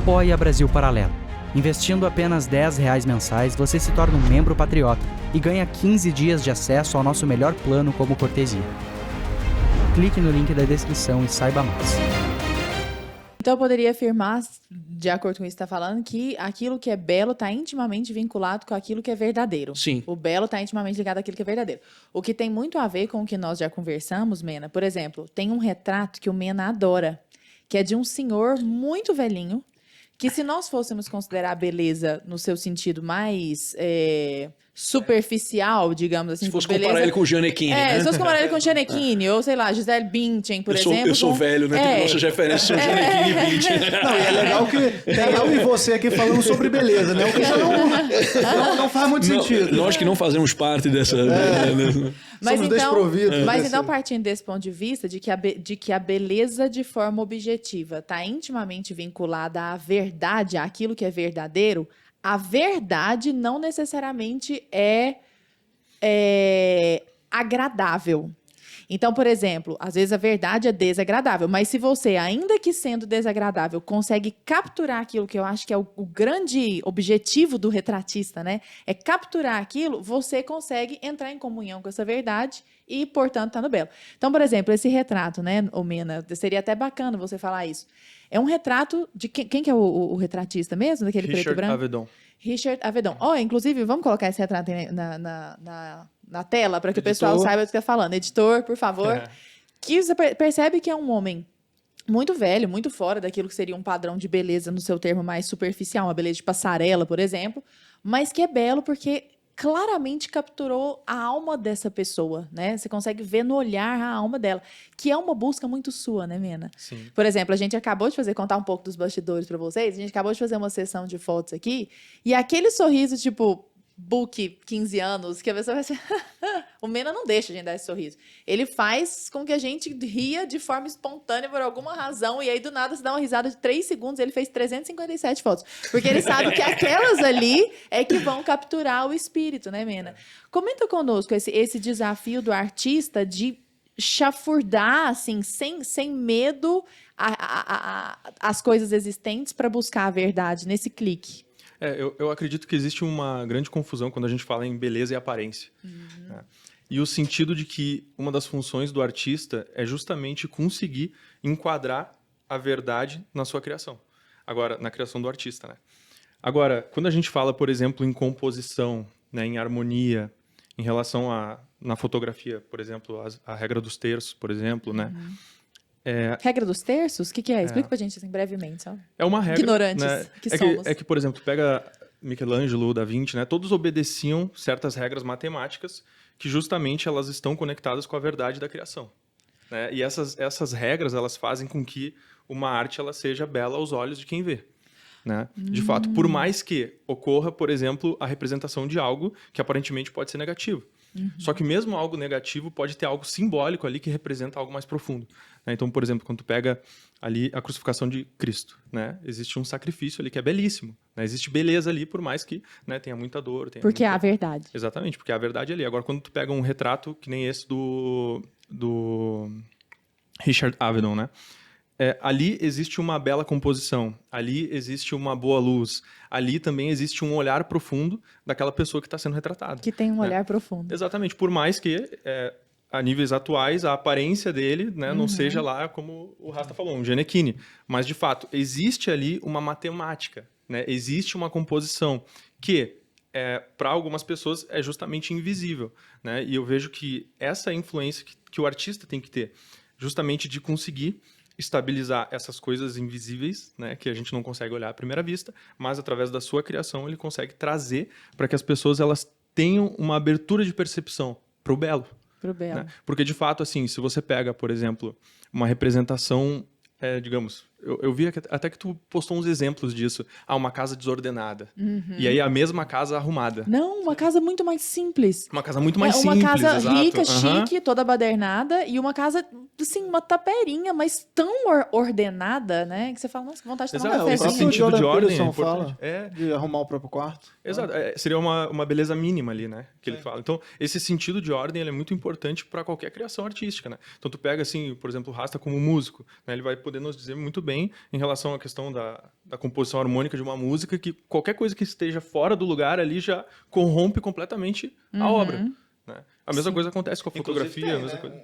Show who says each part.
Speaker 1: Apoie a Brasil Paralelo. Investindo apenas R$10 mensais, você se torna um membro patriota e ganha 15 dias de acesso ao nosso melhor plano como cortesia. Clique no link da descrição e saiba mais.
Speaker 2: Então, eu poderia afirmar, de acordo com isso que você está falando, que aquilo que é belo está intimamente vinculado com aquilo que é verdadeiro.
Speaker 3: Sim.
Speaker 2: O belo está intimamente ligado àquilo que é verdadeiro. O que tem muito a ver com o que nós já conversamos, Mena. Por exemplo, tem um retrato que o Mena adora, que é de um senhor muito velhinho, que se nós fôssemos considerar a beleza no seu sentido mais superficial, digamos assim.
Speaker 3: Se fosse
Speaker 2: beleza,
Speaker 3: comparar ele com o Gianecchini, né?
Speaker 2: Se fosse comparar ele com o Gianecchini, ou sei lá, Gisele Bündchen, por exemplo.
Speaker 3: Eu sou velho, né? Tem nossas referências são Gianecchini e Bündchen.
Speaker 4: Não, e é legal que tem eu e você aqui falando sobre beleza, né? O que já não faz muito sentido.
Speaker 3: Nós que não fazemos parte dessa...
Speaker 4: Somos desprovidos.
Speaker 2: Mas então, partindo desse ponto de vista, de que a beleza de forma objetiva está intimamente vinculada à verdade, àquilo que é verdadeiro, a verdade não necessariamente é agradável. Então, por exemplo, às vezes a verdade é desagradável, mas se você, ainda que sendo desagradável, consegue capturar aquilo, que eu acho que é o grande objetivo do retratista, né? É capturar aquilo, você consegue entrar em comunhão com essa verdade e, portanto, tá no belo. Então, por exemplo, esse retrato, né, Mena, seria até bacana você falar isso. É um retrato de quem que é o retratista mesmo? Daquele preto e branco?
Speaker 5: Avedon.
Speaker 2: Richard Avedon. Inclusive, vamos colocar esse retrato aí na tela para que o pessoal saiba do que está falando. Editor, por favor. Que você percebe que é um homem muito velho, muito fora daquilo que seria um padrão de beleza no seu termo mais superficial, uma beleza de passarela, por exemplo, mas que é belo porque claramente capturou a alma dessa pessoa, né? Você consegue ver no olhar a alma dela, que é uma busca muito sua, né, Mena?
Speaker 5: Sim.
Speaker 2: Por exemplo, a gente acabou de contar um pouco dos bastidores para vocês, a gente acabou de fazer uma sessão de fotos aqui, e aquele sorriso, tipo, book 15 anos, que a pessoa vai ser... O Mena não deixa a gente dar esse sorriso. Ele faz com que a gente ria de forma espontânea por alguma razão, e aí do nada você dá uma risada de 3 segundos, ele fez 357 fotos. Porque ele sabe que aquelas ali é que vão capturar o espírito, né, Mena? Comenta conosco esse desafio do artista de chafurdar, assim, sem medo as coisas existentes para buscar a verdade nesse clique.
Speaker 5: Eu acredito que existe uma grande confusão quando a gente fala em beleza e aparência. Né? E o sentido de que uma das funções do artista é justamente conseguir enquadrar a verdade na sua criação. Agora, na criação do artista, né? Agora, quando a gente fala, por exemplo, em composição, né, em harmonia, em relação na fotografia, por exemplo, a regra dos terços, por exemplo, né?
Speaker 2: Regra dos terços? O que é? Explica pra gente assim, brevemente. Só.
Speaker 5: É uma regra...
Speaker 2: Ignorantes
Speaker 5: né?
Speaker 2: que somos.
Speaker 5: É que, por exemplo, pega Michelangelo, Da Vinci, né? Todos obedeciam certas regras matemáticas que justamente elas estão conectadas com a verdade da criação. Né? E essas regras, elas fazem com que uma arte ela seja bela aos olhos de quem vê. Né? De fato, por mais que ocorra, por exemplo, a representação de algo que aparentemente pode ser negativo. Só que mesmo algo negativo pode ter algo simbólico ali que representa algo mais profundo. Né? Então, por exemplo, quando tu pega ali a crucificação de Cristo, né? Existe um sacrifício ali que é belíssimo. Né? Existe beleza ali, por mais que, né, tenha muita dor.
Speaker 2: Porque é a verdade.
Speaker 5: Exatamente, porque é a verdade ali. Agora, quando tu pega um retrato que nem esse do Richard Avedon, né? Ali existe uma bela composição, ali existe uma boa luz, ali também existe um olhar profundo daquela pessoa que está sendo retratada.
Speaker 2: Que tem um olhar profundo.
Speaker 5: Exatamente, por mais que, a níveis atuais, a aparência dele, né, não seja lá, como o Rasta falou, um Gianecchini. Mas, de fato, existe ali uma matemática, né? Existe uma composição que, para algumas pessoas, é justamente invisível. Né? E eu vejo que essa influência que o artista tem que ter, justamente de conseguir estabilizar essas coisas invisíveis, né, que a gente não consegue olhar à primeira vista, mas através da sua criação ele consegue trazer para que as pessoas elas tenham uma abertura de percepção para o belo.
Speaker 2: Pro belo.
Speaker 5: Né? Porque, de fato, assim, se você pega, por exemplo, uma representação, digamos... Eu vi até que tu postou uns exemplos disso. Uma casa desordenada. E aí a mesma casa arrumada.
Speaker 2: Não, uma casa muito mais simples.
Speaker 5: Uma casa muito mais simples,
Speaker 2: uma casa
Speaker 5: exato.
Speaker 2: rica, chique, toda badernada. E uma casa, assim, uma taperinha, mas tão ordenada, né? Que você fala, nossa, que vontade de tomar um
Speaker 5: Exato,
Speaker 2: cafezinho.
Speaker 5: esse sentido de ordem
Speaker 4: Peterson
Speaker 5: é importante.
Speaker 4: fala de arrumar o próprio quarto.
Speaker 5: Exato, seria uma beleza mínima ali, né? Que ele fala. Então, esse sentido de ordem ele é muito importante para qualquer criação artística, né? Então, tu pega, assim, por exemplo, o Rasta como músico, né? Ele vai poder nos dizer muito bem também em relação à questão da composição harmônica de uma música, que qualquer coisa que esteja fora do lugar ali já corrompe completamente a obra. Né? A mesma coisa acontece com a fotografia, a mesma coisa.